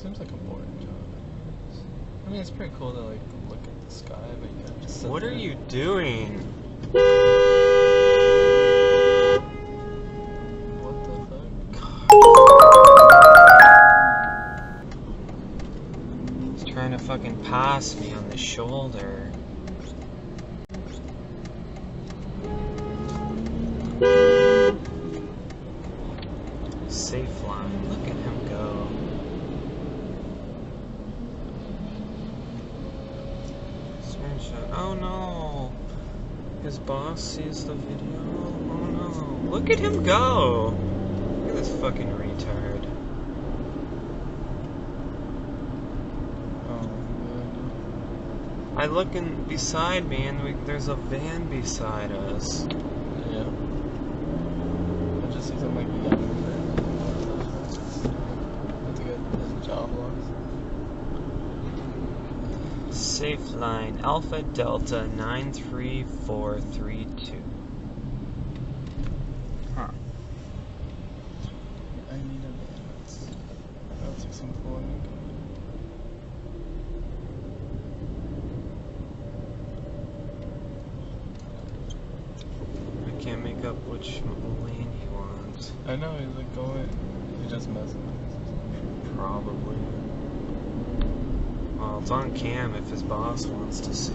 Seems like a boring job. I mean, it's pretty cool to like look at the sky, but you can't just sit What there. are you doing? What the fuck? He's trying to fucking pass me on the shoulder. Safe line. Look at him go. Screenshot. Oh no! His boss sees the video. Oh no! Look at him go! Look at this fucking retard. Oh, I look in beside me and there's a van beside us. yeah. I just see something like that. That's a good job loss. Safe line Alpha Delta 93432. Huh. I need a van. That's like some cool one. I can't make up which lane he wants. I know, he's like going. He just messing with us. Probably. Well, it's on cam if his boss wants to see.